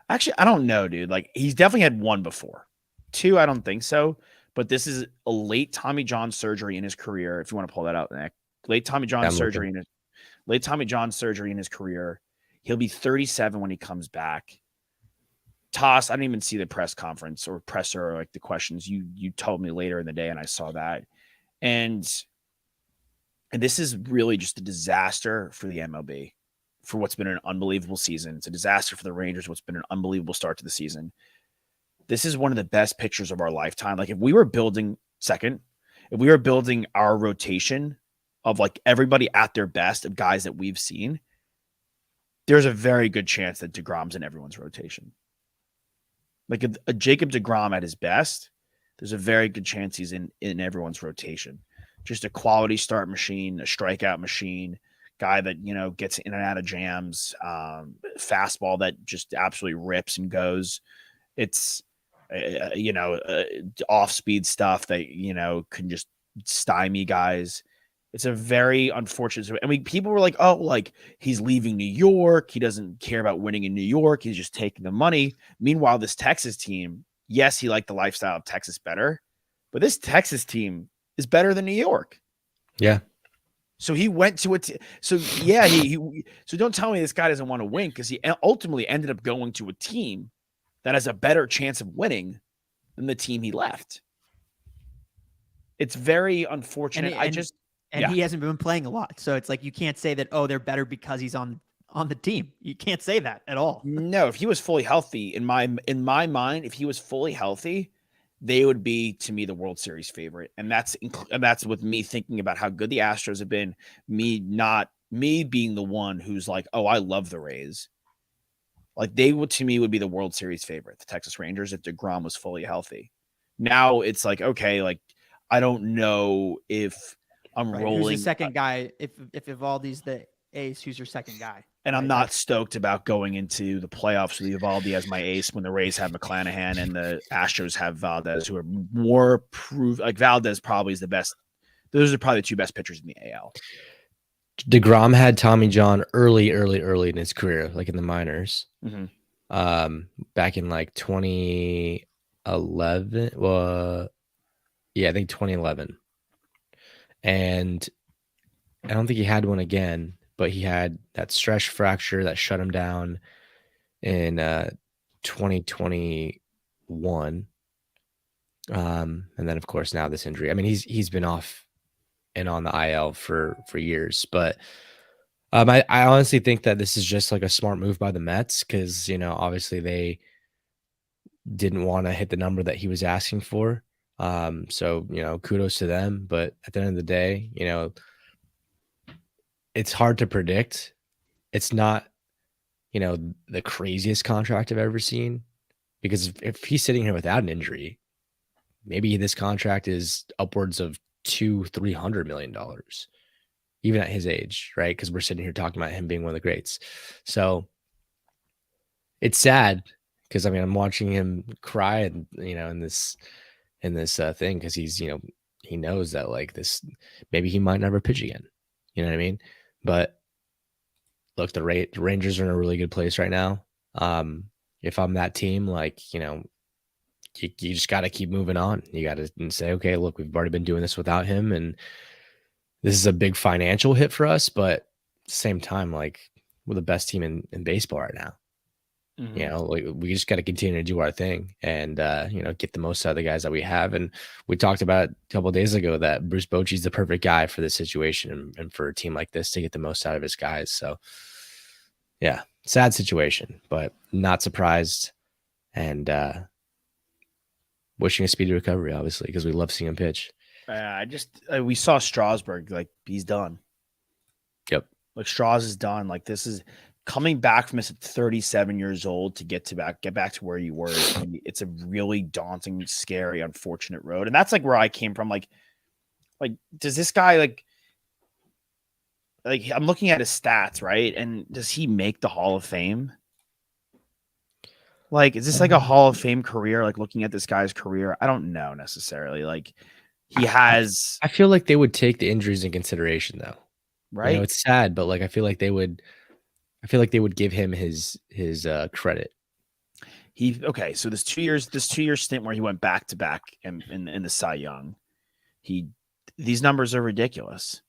Actually, I don't know, dude. Like he's definitely had 1 before. 2, I don't think so. But this is a late Tommy John surgery in his career. If you want to pull that out, Nick. Late Tommy John surgery in his career. He'll be 37 when he comes back. Toss, I didn't even see the press conference or presser or like the questions. You told me later in the day, and I saw that. And this is really just a disaster for the MLB, for what's been an unbelievable season. It's a disaster for the Rangers, what's been an unbelievable start to the season. This is one of the best pictures of our lifetime. Like if we were building our rotation of like everybody at their best of guys that we've seen, there's a very good chance that DeGrom's in everyone's rotation. Like a Jacob DeGrom at his best, there's a very good chance he's in everyone's rotation. Just a quality start machine, a strikeout machine, guy that, gets in and out of jams, fastball that just absolutely rips and goes. off-speed stuff that, can just stymie guys. It's a very unfortunate. I mean, people were like, oh, like he's leaving New York. He doesn't care about winning in New York. He's just taking the money. Meanwhile, this Texas team, yes, he liked the lifestyle of Texas better, but this Texas team is better than New York. Yeah. So he went to it. So yeah, so don't tell me this guy doesn't want to win, because he ultimately ended up going to a team that has a better chance of winning than the team he left. It's very unfortunate. He hasn't been playing a lot. So it's like, you can't say that, oh, they're better because he's on the team. You can't say that at all. No, if he was fully healthy, in my mind, if he was fully healthy, they would be, to me, the World Series favorite. And that's with me thinking about how good the Astros have been, me being the one who's like, oh, I love the Rays. Like, they would, to me, would be the World Series favorite, the Texas Rangers, if DeGrom was fully healthy. Now it's like, okay, like, I don't know if I'm rolling. Who's the second guy? If Evaldi's the ace, who's your second guy? And I'm not stoked about going into the playoffs with Evaldi as my ace when the Rays have McClanahan and the Astros have Valdez, who are more proved. Like, Valdez probably is the best. Those are probably the two best pitchers in the AL. DeGrom had Tommy John early in his career, like in the minors. Mm-hmm. Back in like 2011. Well, yeah, I think 2011. And I don't think he had one again, but he had that stress fracture that shut him down in 2021. And then, of course, now this injury. I mean, he's been off and on the IL for years, but I honestly think that this is just like a smart move by the Mets, because, obviously they didn't want to hit the number that he was asking for. So, kudos to them. But at the end of the day, it's hard to predict. It's not, the craziest contract I've ever seen, because if he's sitting here without an injury, maybe this contract is upwards of $200-300 million, even at his age, right? Because we're sitting here talking about him being one of the greats. So it's sad, because, I mean, I'm watching him cry, and, in this thing, because he's, he knows that, like, this, maybe he might never pitch again. You know what I mean? But look, the Rangers are in a really good place right now. If I'm that team, like, you just got to keep moving on. You got to say, okay, look, we've already been doing this without him, and this is a big financial hit for us. But at the same time, like, we're the best team in baseball right now. Mm-hmm. Like, we just got to continue to do our thing and, get the most out of the guys that we have. And we talked about a couple of days ago that Bruce Bochy's the perfect guy for this situation, and for a team like this to get the most out of his guys. So, yeah, sad situation, but not surprised, and wishing a speedy recovery, obviously, because we love seeing him pitch. We saw Strasburg, like, he's done. Yep. Like, Strauss is done. Like, this is coming back from this at 37 years old to get back to where you were. It's a really daunting, scary, unfortunate road. And that's like where I came from. Like, does this guy like I'm looking at his stats, right? And does he make the Hall of Fame? Like, is this like a Hall of Fame career? Like, looking at this guy's career, I don't know necessarily. Like, he has. I feel like they would take the injuries in consideration, though. Right? It's sad, but, like, I feel like they would give him his credit. So this 2 year stint where he went back to back in the Cy Young, these numbers are ridiculous.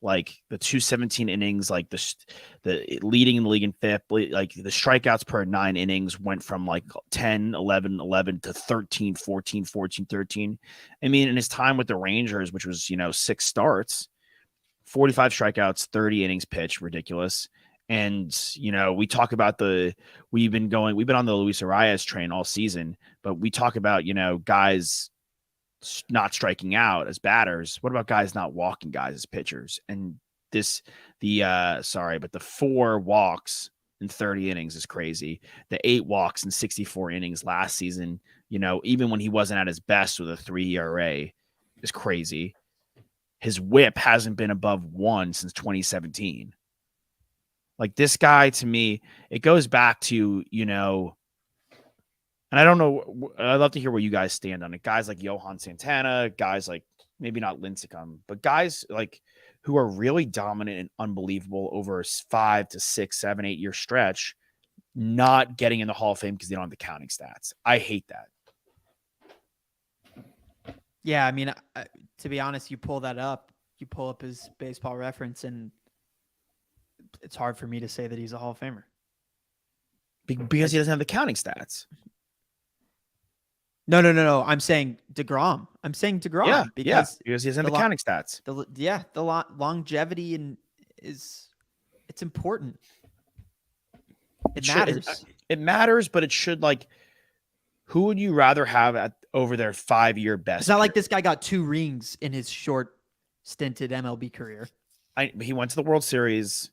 Like, the 217 innings, like the leading in the league in fifth, like the strikeouts per 9 innings went from like 10, 11, 11 to 13, 14, 14, 13. I mean, in his time with the Rangers, which was, 6 starts, 45 strikeouts, 30 innings pitched, ridiculous. And, we talk about we've been on the Luis Arias train all season, but we talk about, guys not striking out as batters. What about guys not walking guys as pitchers? And the 4 walks in 30 innings is crazy. The 8 walks in 64 innings last season, even when he wasn't at his best with a 3 ERA, is crazy. His whip hasn't been above 1 since 2017. Like, this guy, to me, it goes back to, And I don't know. I'd love to hear where you guys stand on it. Guys like Johan Santana, guys like maybe not Lincecum, but guys like who are really dominant and unbelievable over a 5 to 6, 7, 8 year stretch, not getting in the Hall of Fame because they don't have the counting stats. I hate that. Yeah, I mean, to be honest, you pull up his baseball reference, and it's hard for me to say that he's a Hall of Famer. Because he doesn't have the counting stats. No. I'm saying DeGrom. Because he doesn't have the counting stats. The longevity it's important. It matters. It matters, but it should like. Who would you rather have over their 5-year best? It's not like this guy got 2 rings in his short stinted MLB career. He went to the World Series.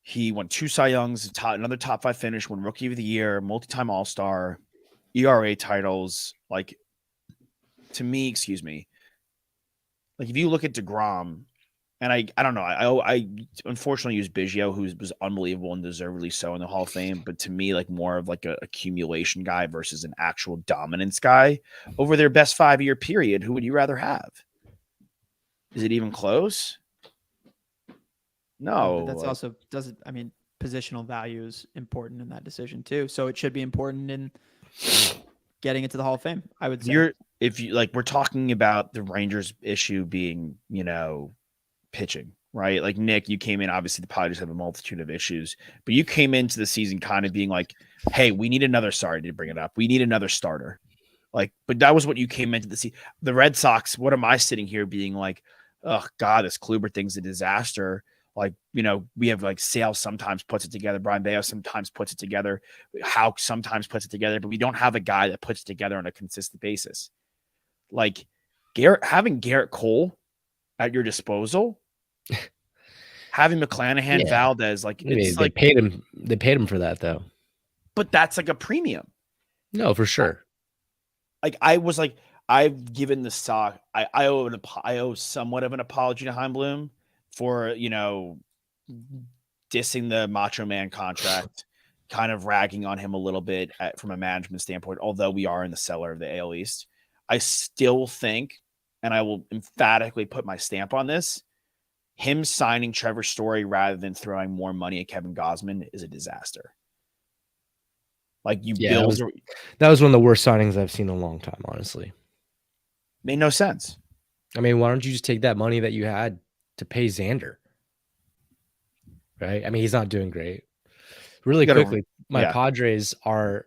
He won 2 Cy Youngs, another top 5 finish, won Rookie of the Year, multi-time All-Star, ERA titles. Like, to me, like if you look at DeGrom, and I don't know, I unfortunately use Biggio, who was unbelievable and deservedly so in the Hall of Fame, but to me, like more of like a accumulation guy versus an actual dominance guy over their best 5-year period. Who would you rather have? Is it even close? No, but that's also doesn't. I mean, positional value is important in that decision too. So it should be important in getting into the Hall of Fame. I would say. If you like, we're talking about the Rangers issue being, pitching, right? Like Nick, you came in. Obviously, the Padres have a multitude of issues, but you came into the season kind of being like, "Hey, we need another." Sorry to bring it up. We need another starter. Like, but that was what you came into the season. The Red Sox. What am I sitting here being like? Oh God, this Kluber thing's a disaster. Like, we have like Sale sometimes puts it together. Brian Bayo sometimes puts it together. Houck sometimes puts it together, but we don't have a guy that puts it together on a consistent basis. Like having Garrett Cole at your disposal, having McClanahan, Valdez, like they paid him. They paid him for that though. But that's like a premium. No, for sure. Like I was like, I've given the stock. I owe somewhat of an apology to Heimblum for, dissing the Macho Man contract, kind of ragging on him a little bit from a management standpoint, although we are in the cellar of the AL East. I still think, and I will emphatically put my stamp on this, him signing Trevor Story rather than throwing more money at Kevin Gausman is a disaster. Like that was one of the worst signings I've seen in a long time, honestly. Made no sense. I mean, why don't you just take that money that you had to pay Xander? Right? I mean, he's not doing great. Really quickly, Padres are,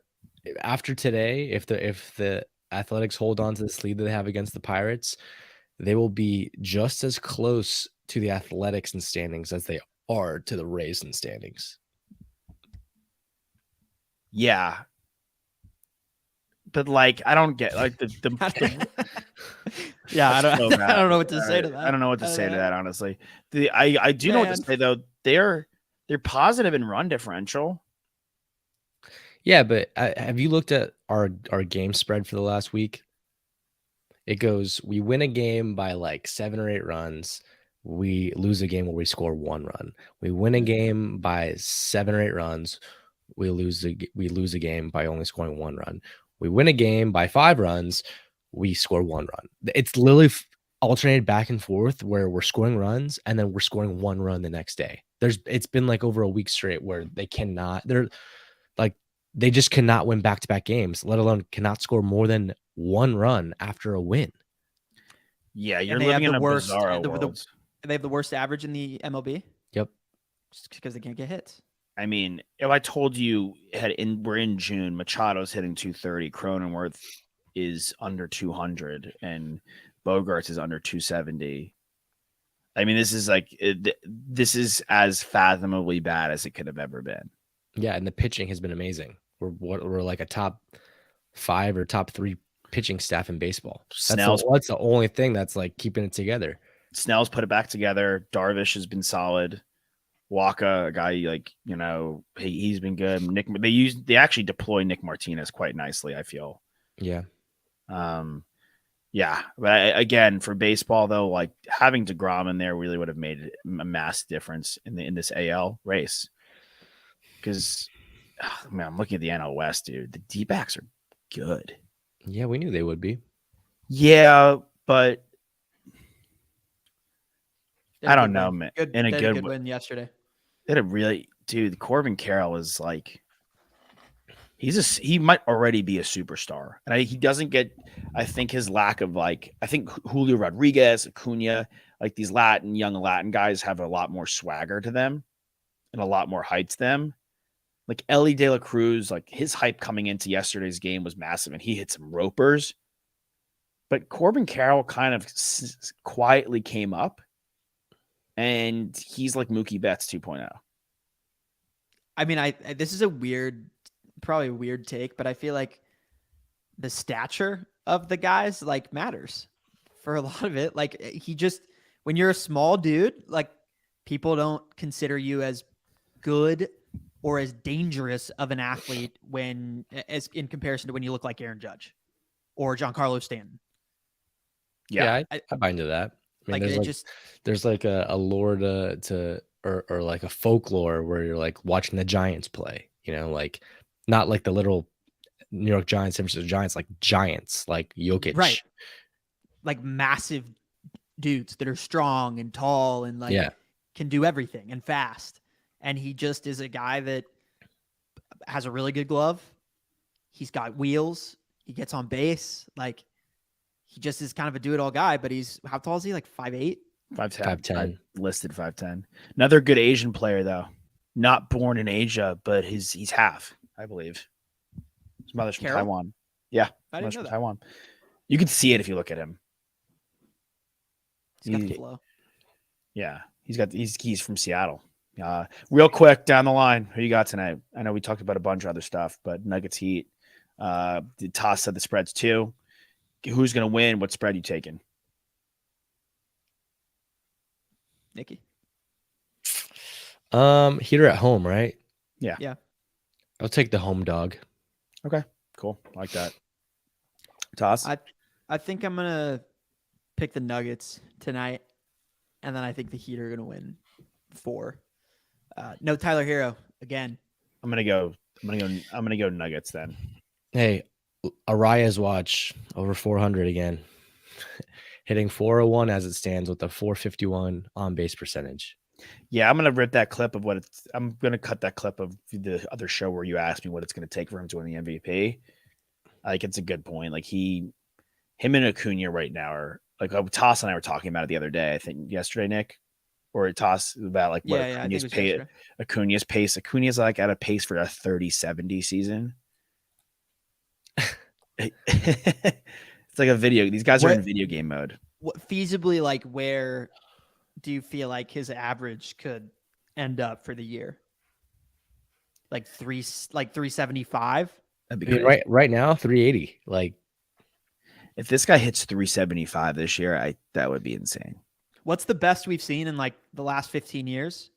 after today, if the Athletics hold on to this lead that they have against the Pirates, they will be just as close to the Athletics in standings as they are to the Rays in standings. Yeah. But like, I don't get like the yeah, I don't know what to say to that. I don't know what to say to that, honestly. I do know what to say though. They're positive in run differential. Yeah, but have you looked at our game spread for the last week? It goes, we win a game by like 7 or 8 runs. We lose a game where we score 1 run. We win a game by 7 or 8 runs. We lose a game by only scoring 1 run. We win a game by 5 runs. We score 1 run. It's literally alternated back and forth where we're scoring runs and then we're scoring 1 run the next day. It's been like over a week straight where they just cannot win back-to-back games, let alone cannot score more than 1 run after a win. Yeah, you're living in a bizarro world. They have the worst average in the MLB? Yep. Just because they can't get hits. I mean, if I told you we're in June, Machado's hitting 230, Cronenworth is under 200, and Bogarts is under 270. I mean, this is as fathomably bad as it could have ever been. Yeah, and the pitching has been amazing. We're like a top 5 or top 3 pitching staff in baseball. That's the only thing that's like keeping it together. Snell's put it back together. Darvish has been solid. Waka, a guy like, he's been good. They actually deploy Nick Martinez quite nicely, I feel. Yeah. Yeah. But again, for baseball though, like having DeGrom in there really would have made a massive difference in this AL race. Because man, I'm looking at the NL West, dude. The D-backs are good. Yeah, we knew they would be. Yeah, but They had I a don't good know, win. man. Good, In a they had a good good way. win yesterday. They had a really, dude. Corbin Carroll is like, he might already be a superstar, and he doesn't get. I think his lack of I think Julio Rodriguez, Acuna, like these young Latin guys have a lot more swagger to them, and a lot more hype to them. Like Ellie De La Cruz, like his hype coming into yesterday's game was massive, and he hit some ropers. But Corbin Carroll kind of quietly came up, and he's like Mookie Betts 2.0. I mean, this is probably a weird take, but I feel like the stature of the guys like matters for a lot of it. Like when you're a small dude, like people don't consider you as good or as dangerous of an athlete as in comparison to when you look like Aaron Judge or Giancarlo Stanton. Yeah, I buy into that. I mean, there's like a lore or like a folklore where you're like watching the Giants play, like not like the little New York Giants, San Francisco Giants, like giants, like Jokic. Right. Like massive dudes that are strong and tall and can do everything and fast. And he just is a guy that has a really good glove. He's got wheels. He gets on base. Like he just is kind of a do-it-all guy, but how tall is he? Like 5'8"? 5'10". Listed 5'10". Another good Asian player, though. Not born in Asia, but he's half, I believe. His mother's from Taiwan. Yeah, I didn't know that. Taiwan. You can see it if you look at him. He's got the flow. Yeah, he's from Seattle. Real quick down the line, who you got tonight? I know we talked about a bunch of other stuff, but Nuggets Heat. Toss said the spread's 2. Who's going to win? What spread you taking? Nikki. Heater at home, right? Yeah. I'll take the home dog. Okay, cool. I like that. Toss. I think I'm gonna pick the Nuggets tonight, and then I think the Heat are gonna win 4. No Tyler Hero again. I'm gonna go Nuggets then. Hey, Arias watch over 400 again, hitting 401 as it stands with a 451 on base percentage. Yeah, I'm gonna rip that clip of I'm gonna cut that clip of the other show where you asked me what it's gonna take for him to win the MVP. Like it's a good point. Like him and Acuna right now are like Toss and I were talking about it the other day. I think yesterday, Nick, or Toss about like what Acuna's pace. Acuna's like at a pace for a 30-70 season. It's like a video. These guys are in video game mode. What feasibly like where do you feel like his average could end up for the year? Like 375? That'd be right now 380. Like if this guy hits 375 this year, that would be insane. What's the best we've seen in like the last 15 years?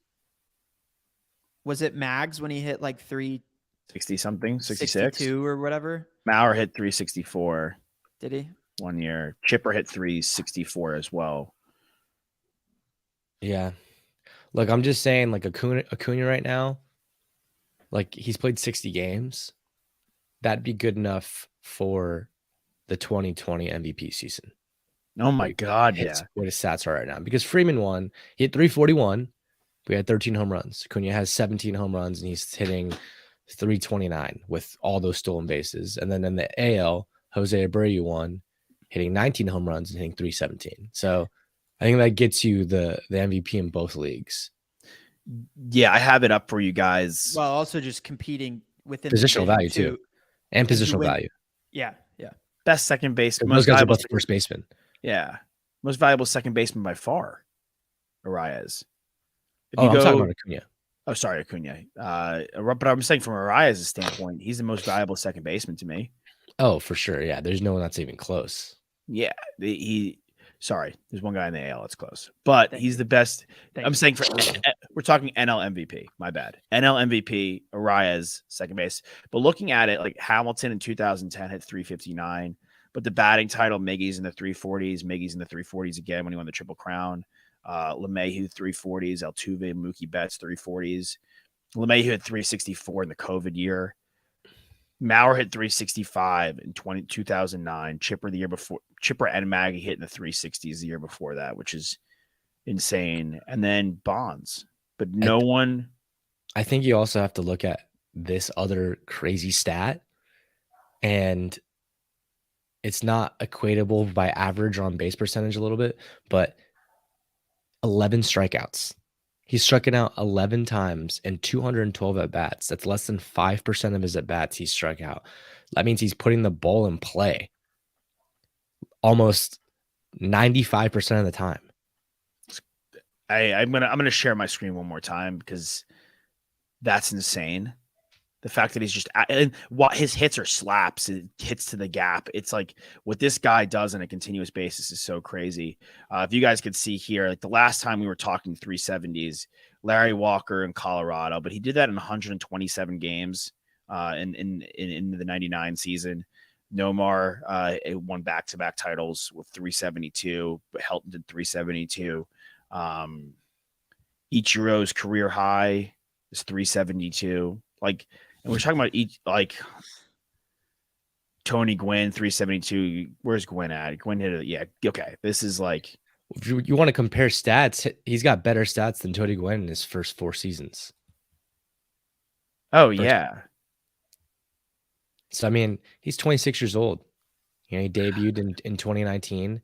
Was it Mags when he hit like 360 something, 66 62 or whatever? Mauer hit 364. Did he? 1 year. Chipper hit 364 as well. Yeah. Look, I'm just saying, like Acuna right now, like he's played 60 games. That'd be good enough for the 2020 MVP season. Oh my God, yeah. What his stats are right now. Because Freeman won. He hit 341. We had 13 home runs. Acuna has 17 home runs, and he's hitting 329 with all those stolen bases. And then in the AL, Jose Abreu won, hitting 19 home runs and hitting 317. So I think that gets you the MVP in both leagues. Yeah, I have it up for you guys. Well, also just competing within positional value too, and positional value. Yeah. Best second baseman. Those guys are both first baseman. Yeah, most valuable second baseman by far, Arias. I'm talking about Acuna. Oh, sorry, Acuna. But I'm saying from Arias' standpoint, he's the most valuable second baseman to me. Oh, for sure. Yeah, there's no one that's even close. Yeah, Sorry, there's one guy in the AL that's close, but he's the best. I'm saying we're talking NL MVP. My bad. NL MVP, Arias, second base. But looking at it, like Hamilton in 2010 had 359, but the batting title, Miggy's in the 340s. Miggy's in the 340s again when he won the Triple Crown. LeMahieu 340s, Altuve, Mookie Betts 340s. LeMay hit 364 in the COVID year. Maurer hit 365 in 2009. Chipper the year before. Chipper and Maggie hit in the 360s the year before that, which is insane. And then Bonds, but no one. I think you also have to look at this other crazy stat, and it's not equatable by average or on base percentage a little bit, but 11 strikeouts. He's striking out 11 times and 212 at bats. That's less than 5% of his at bats he's struck out. That means he's putting the ball in play almost 95% of the time. I'm gonna share my screen one more time because that's insane. The fact that he's just and what his hits are slaps, it hits to the gap. It's like what this guy does on a continuous basis is so crazy. If you guys could see here, like the last time we were talking 370s, Larry Walker in Colorado, but he did that in 127 games in the 99 season. Nomar won back-to-back titles with 372, but Helton did 372. Ichiro's career high is 372. Like, and we're talking about each, like Tony Gwynn 372. Where's Gwynn at? Gwynn hit it. Yeah. Okay. This is like, if you want to compare stats, he's got better stats than Tony Gwynn in his first 4 seasons. Oh, yeah. So, I mean, he's 26 years old. You know, he debuted in 2019.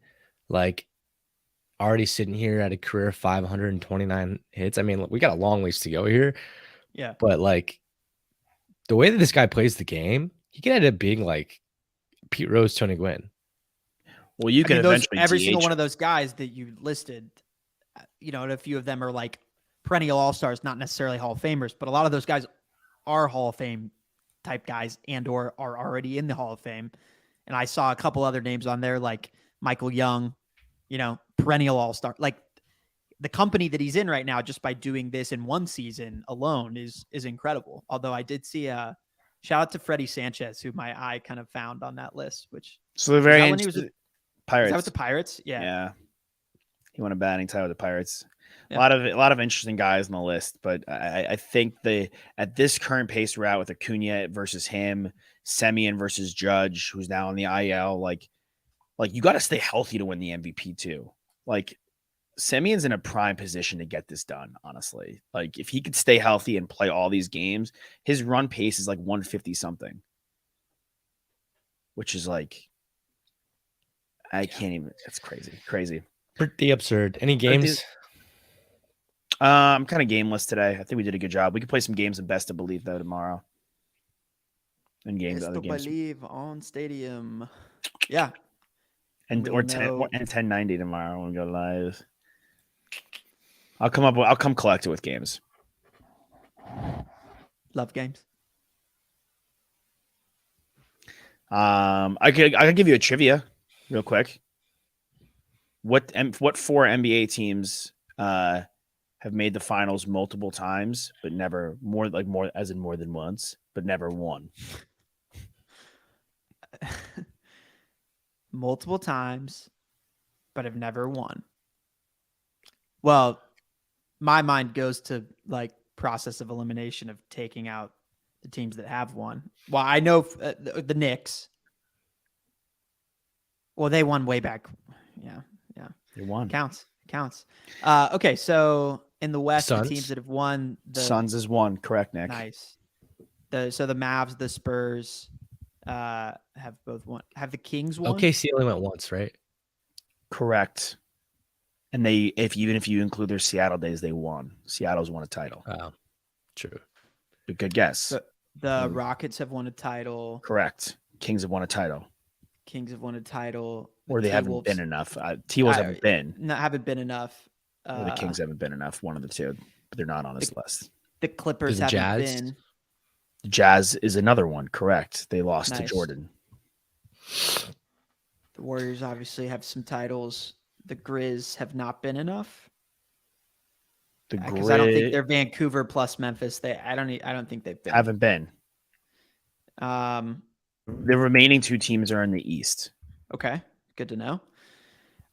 Like, already sitting here at a career 529 hits. I mean, we got a long ways to go here. Yeah. But, like, the way that this guy plays the game, he can end up being like Pete Rose, Tony Gwynn. Well, you can eventually every single one of those guys that you listed, you know, and a few of them are like perennial all-stars, not necessarily Hall of Famers, but a lot of those guys are Hall of Fame type guys and or are already in the Hall of Fame. And I saw a couple other names on there like Michael Young, you know, perennial all-star. Like the company that he's in right now, just by doing this in one season alone is incredible. Although I did see a shout out to Freddie Sanchez, who my eye kind of found on that list, which so the very when he was with Pirates. Is that with the Pirates? Yeah. Yeah. He won a batting title with the Pirates. Yeah. A lot of interesting guys on the list, but I think at this current pace we're at with Acuna versus him, Semien versus Judge, who's now on the IL, like you got to stay healthy to win the MVP too. Like Semien's in a prime position to get this done, honestly. Like if he could stay healthy and play all these games, his run pace is like 150 something, which is like, I can't even, it's crazy. Pretty absurd. Any games? I'm kind of gameless today. I think we did a good job. We could play some games of Best to Believe though tomorrow. And games, Best other to games. Believe on Stadium. Yeah. And or 1090 tomorrow when we go live. I'll come collect it with games. Love games. I could give you a trivia real quick. What 4 NBA teams have made the finals multiple times, but never more than once, but never won? Multiple times, but have never won. Well, my mind goes to like process of elimination of taking out the teams that have won. Well, I know the Knicks. Well, they won way back. Yeah. They won. Counts. Okay, so in the West, Suns? the teams that have won, the Suns is one. Correct, Nick. Nice. So the Mavs, the Spurs, have both won. Have the Kings won? OKC only went once, right? Correct. And even if you include their Seattle days, they won. Seattle's won a title. Oh, true. Good guess. The Rockets have won a title. Correct. Kings have won a title. Kings have won a title. Or they haven't been enough. T-Wolves haven't been. Haven't been enough. Or the Kings haven't been enough. One of the two. But they're not on this list. The Clippers haven't been. The Jazz is another one. Correct. They lost to Jordan. The Warriors obviously have some titles. The Grizz have not been enough. Because I don't think they're Vancouver plus Memphis. I don't think they've been. Haven't been. The remaining 2 teams are in the East. Okay, good to know.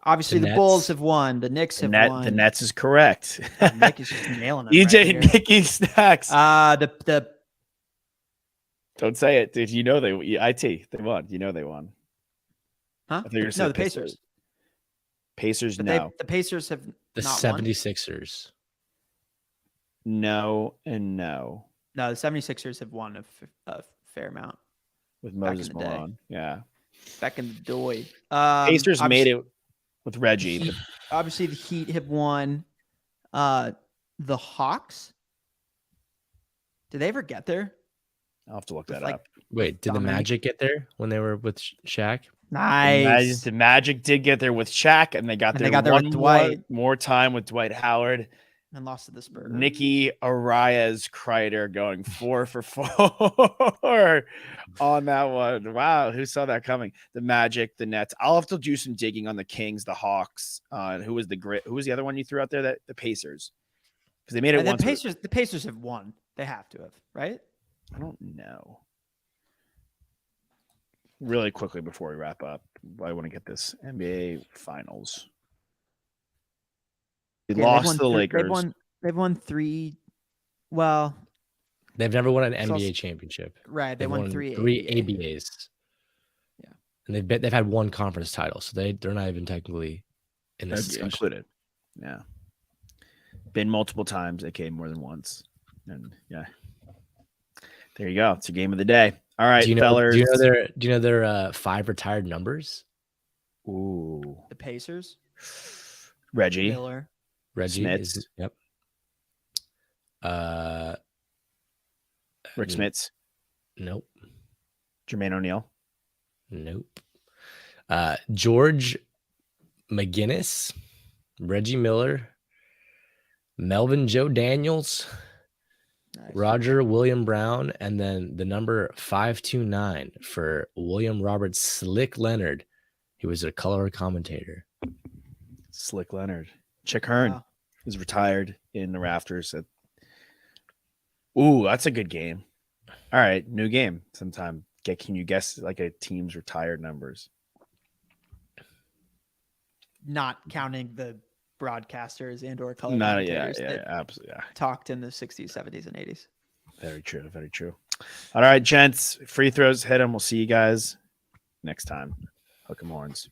Obviously, the Bulls have won. The Knicks have won. The Nets is correct. Nick is just nailing them. EJ right Nicky Snacks. The Don't say it, dude. You know they won. You know they won. Huh? I think No, the Pacers. Pacers, But no. the Pacers have The not 76ers. No and no. No, the 76ers have won a fair amount. With Moses Malone. Yeah. Back in the doy. Pacers made it with Reggie. Obviously, the Heat have won. The Hawks. Did they ever get there? I'll have to look that like, up. Wait, did the Magic get there when they were with Shaq? Nice. The Magic did get there with Shaq, and they got there with Dwight. More time with Dwight Howard. And lost to the Spurs. Nicky Arias Kreider going 4 for 4 on that one. Wow, who saw that coming? The Magic, the Nets. I'll have to do some digging on the Kings, the Hawks. Who was the other one you threw out there? The Pacers, because they made it once. The Pacers have won. They have to have, right? I don't know. Really quickly before we wrap up, I want to get this NBA Finals. They lost to the Lakers. They've won 3. Well, they've never won an NBA championship. Right. They won 3 ABAs. Yeah. And they've had one conference title, so they're not even technically in this discussion. Included. Yeah. Been multiple times. They came more than once. And yeah. There you go. It's your game of the day. All right, fellers. Do you know their 5 retired numbers? Ooh. The Pacers. Reggie Miller. Smits. Yep. Rick Smits. Nope. Jermaine O'Neal. Nope. George McGinnis, Reggie Miller, Melvin Joe Daniels, nice. Roger William Brown, and then the number 529 for William Robert Slick Leonard. He was a color commentator. Slick Leonard. Chick Hearn is retired in the rafters. Ooh, that's a good game. All right, new game sometime. Can you guess like a team's retired numbers? Not counting the broadcasters and or color commentators that absolutely. Talked in the 60s, 70s, and 80s. Very true. Very true. All right, gents. Free throws. Hit them. We'll see you guys next time. Hook 'em horns.